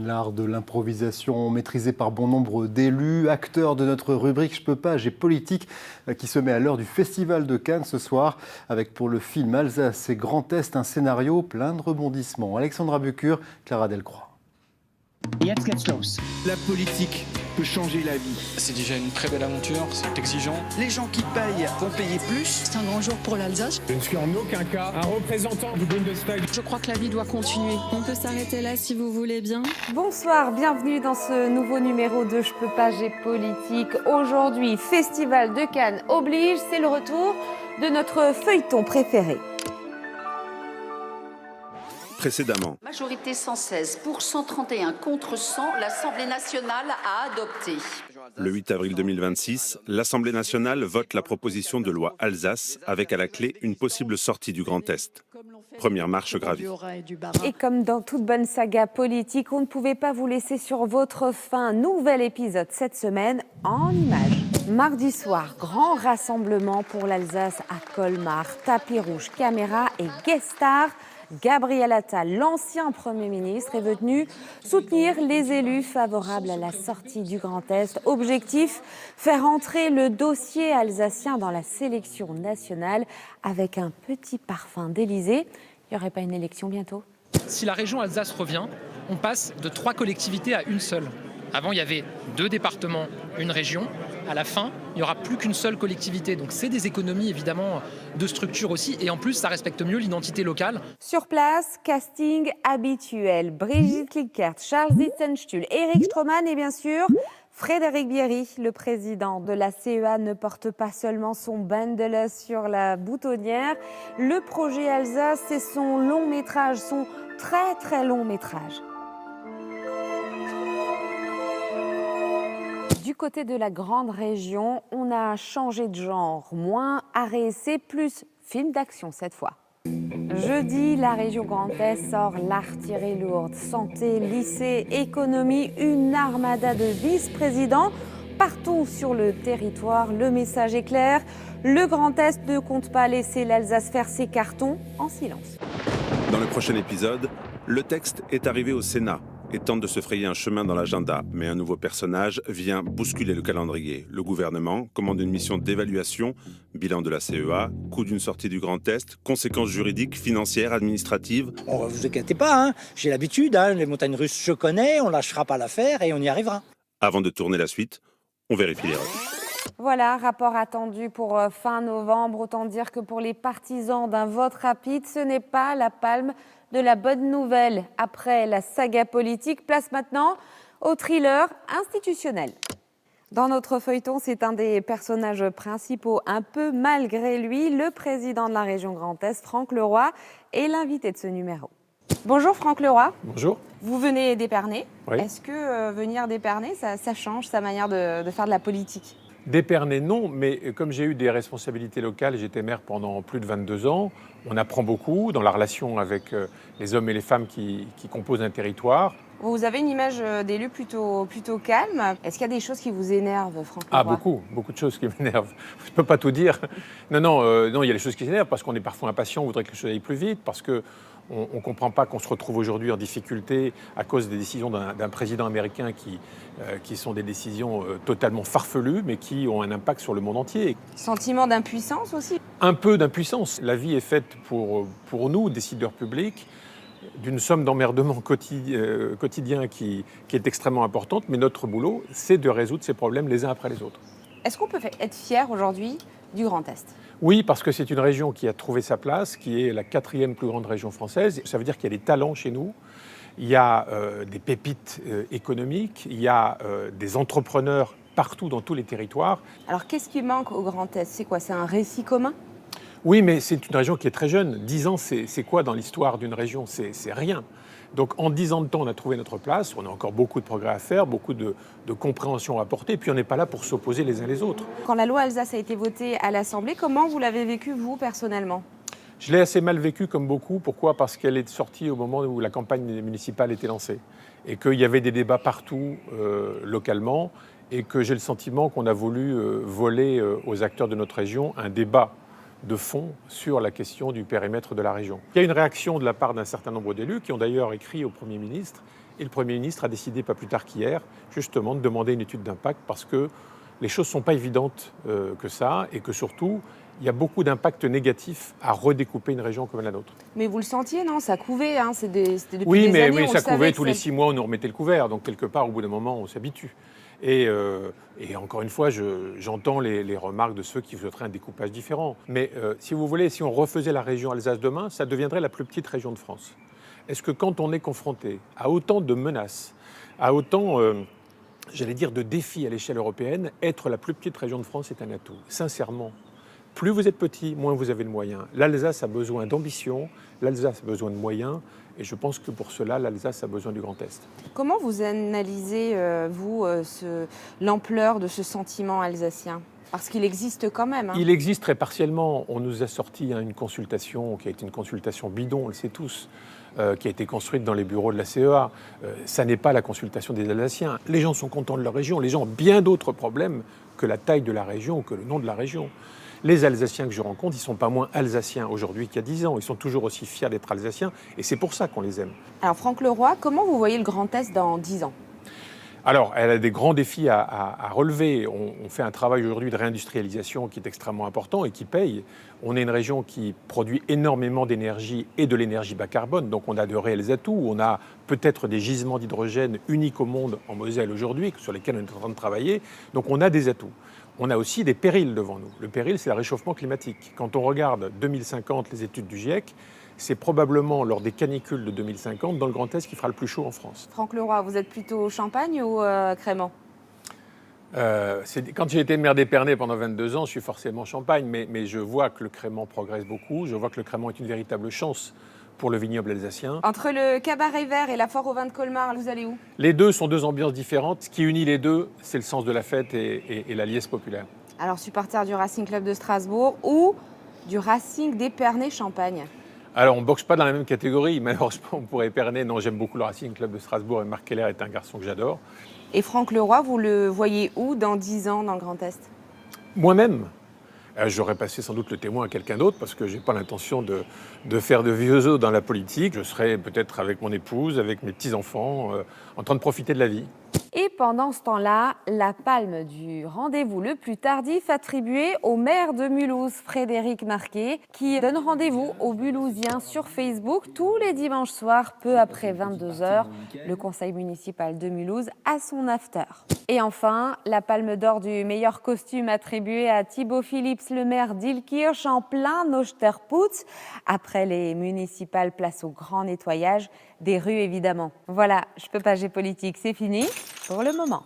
L'art de l'improvisation maîtrisé par bon nombre d'élus, acteurs de notre rubrique Je peux pas, j'ai politique, qui se met à l'heure du Festival de Cannes ce soir, avec pour le film Alsace et Grand Est un scénario plein de rebondissements. Alexandra Bucur, Clara Delcroix. Jetzt geht's los. La politique peut changer la vie. C'est déjà une très belle aventure, c'est exigeant. Les gens qui payent vont payer plus. C'est un grand jour pour l'Alsace. Je ne suis en aucun cas un représentant du Bundestag. Je crois que la vie doit continuer. On peut s'arrêter là si vous voulez bien. Bonsoir, bienvenue dans ce nouveau numéro de Je peux pas, j'ai politique. Aujourd'hui, Festival de Cannes oblige, c'est le retour de notre feuilleton préféré. Précédemment. Majorité 116 pour 131 contre 100, l'Assemblée nationale a adopté. Le 8 avril 2026, l'Assemblée nationale vote la proposition de loi Alsace avec à la clé une possible sortie du Grand Est. Première marche gravie. Et comme dans toute bonne saga politique, on ne pouvait pas vous laisser sur votre faim. Nouvel épisode cette semaine en images. Mardi soir, grand rassemblement pour l'Alsace à Colmar. Tapis rouge, caméra et guest star. Gabriel Attal, l'ancien Premier ministre, est venu soutenir les élus favorables à la sortie du Grand Est. Objectif, faire entrer le dossier alsacien dans la sélection nationale avec un petit parfum d'Élysée. Il n'y aurait pas une élection bientôt ? Si la région Alsace revient, on passe de 3 collectivités à une seule. Avant, il y avait 2 départements, une région. À la fin, il n'y aura plus qu'une seule collectivité. Donc c'est des économies évidemment de structure aussi. Et en plus, ça respecte mieux l'identité locale. Sur place, casting habituel. Brigitte Klinkert, Charles Ditzenstuhl, Eric Stroman et bien sûr Frédéric Bierry, le président de la CEA, ne porte pas seulement son bundle sur la boutonnière. Le projet Alsace, c'est son long métrage, son très très long métrage. Du côté de la grande région, on a changé de genre, moins ARC, plus film d'action cette fois. Jeudi, la région Grand Est sort l'artillerie lourde. Santé, lycée, économie, une armada de vice-présidents. Partout sur le territoire, le message est clair. Le Grand Est ne compte pas laisser l'Alsace faire ses cartons en silence. Dans le prochain épisode, le texte est arrivé au Sénat et tente de se frayer un chemin dans l'agenda. Mais un nouveau personnage vient bousculer le calendrier. Le gouvernement commande une mission d'évaluation, bilan de la CEA, coût d'une sortie du Grand Est, conséquences juridiques, financières, administratives. Oh, vous inquiétez pas, j'ai l'habitude, les montagnes russes je connais, on lâchera pas l'affaire et on y arrivera. Avant de tourner la suite, on vérifie les règles. Voilà, rapport attendu pour fin novembre. Autant dire que pour les partisans d'un vote rapide, ce n'est pas la palme de la bonne nouvelle. Après la saga politique, place maintenant au thriller institutionnel. Dans notre feuilleton, c'est un des personnages principaux, un peu malgré lui, le président de la région Grand Est, Franck Leroy, est l'invité de ce numéro. Bonjour Franck Leroy. Bonjour. Vous venez d'Épernay. Oui. Est-ce que venir d'Épernay, ça change sa manière de faire de la politique ? D'Épernay, non, mais comme j'ai eu des responsabilités locales, j'étais maire pendant plus de 22 ans, on apprend beaucoup dans la relation avec les hommes et les femmes qui composent un territoire. Vous avez une image d'élu plutôt calme. Est-ce qu'il y a des choses qui vous énervent, Franck Leroy ? Ah, beaucoup de choses qui m'énervent. Je ne peux pas tout dire. Non, il y a des choses qui s'énervent parce qu'on est parfois impatient, on voudrait que les choses aillent plus vite, parce que on ne comprend pas qu'on se retrouve aujourd'hui en difficulté à cause des décisions d'un président américain qui sont des décisions totalement farfelues, mais qui ont un impact sur le monde entier. Sentiment d'impuissance aussi ? Un peu d'impuissance. La vie est faite pour nous, décideurs publics, d'une somme d'emmerdements quotidiens qui est extrêmement importante, mais notre boulot, c'est de résoudre ces problèmes les uns après les autres. Est-ce qu'on peut être fier aujourd'hui du Grand Est ? Oui, parce que c'est une région qui a trouvé sa place, qui est la 4e plus grande région française. Ça veut dire qu'il y a des talents chez nous, il y a des pépites économiques, il y a des entrepreneurs partout dans tous les territoires. Alors qu'est-ce qui manque au Grand Est ? C'est quoi ? C'est un récit commun ? Oui, mais c'est une région qui est très jeune. 10 ans, c'est quoi dans l'histoire d'une région ? C'est rien. Donc en 10 ans de temps, on a trouvé notre place, on a encore beaucoup de progrès à faire, beaucoup de compréhension à apporter, puis on n'est pas là pour s'opposer les uns les autres. Quand la loi Alsace a été votée à l'Assemblée, comment vous l'avez vécu, vous, personnellement ? Je l'ai assez mal vécu comme beaucoup. Pourquoi ? Parce qu'elle est sortie au moment où la campagne municipale était lancée et qu'il y avait des débats partout localement et que j'ai le sentiment qu'on a voulu voler aux acteurs de notre région un débat de fond sur la question du périmètre de la région. Il y a une réaction de la part d'un certain nombre d'élus qui ont d'ailleurs écrit au Premier ministre Et le Premier ministre a décidé, pas plus tard qu'hier, justement de demander une étude d'impact parce que les choses ne sont pas évidentes que ça et que surtout, il y a beaucoup d'impacts négatifs à redécouper une région comme la nôtre. Mais vous le sentiez, non? Ça couvait, hein, c'était depuis oui, des mais années. Oui, ça couvait tous les 6 mois, on nous remettait le couvert. Donc quelque part, au bout d'un moment, on s'habitue. Et encore une fois, j'entends les remarques de ceux qui voudraient un découpage différent. Mais si vous voulez, si on refaisait la région Alsace demain, ça deviendrait la plus petite région de France. Est-ce que quand on est confronté à autant de menaces, à autant, j'allais dire, de défis à l'échelle européenne, être la plus petite région de France est un atout? Sincèrement, plus vous êtes petit, moins vous avez de moyens. L'Alsace a besoin d'ambition, l'Alsace a besoin de moyens, et je pense que pour cela, l'Alsace a besoin du Grand Est. Comment vous analysez, l'ampleur de ce sentiment alsacien? Parce qu'il existe quand même. Hein. Il existe très partiellement. On nous a sorti une consultation qui a été une consultation bidon, on le sait tous, qui a été construite dans les bureaux de la CEA. Ça n'est pas la consultation des Alsaciens. Les gens sont contents de leur région. Les gens ont bien d'autres problèmes que la taille de la région ou que le nom de la région. Les Alsaciens que je rencontre, ils ne sont pas moins Alsaciens aujourd'hui qu'il y a 10 ans. Ils sont toujours aussi fiers d'être Alsaciens et c'est pour ça qu'on les aime. Alors Franck Leroy, comment vous voyez le Grand Est dans 10 ans? Alors, elle a des grands défis à relever. On fait un travail aujourd'hui de réindustrialisation qui est extrêmement important et qui paye. On est une région qui produit énormément d'énergie et de l'énergie bas carbone, donc on a de réels atouts. On a peut-être des gisements d'hydrogène uniques au monde en Moselle aujourd'hui, sur lesquels on est en train de travailler. Donc on a des atouts. On a aussi des périls devant nous. Le péril, c'est le réchauffement climatique. Quand on regarde 2050, les études du GIEC, c'est probablement lors des canicules de 2050 dans le Grand Est qui fera le plus chaud en France. Franck Leroy, vous êtes plutôt Champagne ou Crémant? Quand j'ai été maire d'Épernay pendant 22 ans, je suis forcément Champagne, mais je vois que le Crémant progresse beaucoup. Je vois que le Crémant est une véritable chance pour le vignoble alsacien. Entre le Cabaret Vert et la Foire au vin de Colmar, vous allez où? Les deux sont deux ambiances différentes. Ce qui unit les deux, c'est le sens de la fête et la liesse populaire. Alors, supporter du Racing Club de Strasbourg ou du Racing d'Épernay-Champagne? Alors, on ne boxe pas dans la même catégorie. Malheureusement, pour Épernay, non, j'aime beaucoup le Racing Club de Strasbourg et Marc Keller est un garçon que j'adore. Et Franck Leroy, vous le voyez où dans 10 ans dans le Grand Est? Moi-même. J'aurais passé sans doute le témoin à quelqu'un d'autre parce que je n'ai pas l'intention de faire de vieux os dans la politique. Je serai peut-être avec mon épouse, avec mes petits-enfants, en train de profiter de la vie. Et pendant ce temps-là, la palme du rendez-vous le plus tardif attribuée au maire de Mulhouse, Frédéric Marquet, qui donne rendez-vous aux Mulhousiens sur Facebook tous les dimanches soirs, peu après 22h. Le conseil municipal de Mulhouse a son after. Et enfin, la palme d'or du meilleur costume attribuée à Thibaut Phillips, le maire d'Ilkirch, en plein Osterputz. Après les municipales, place au grand nettoyage des rues, évidemment. Voilà, je peux pas, j'ai politique, c'est fini pour le moment.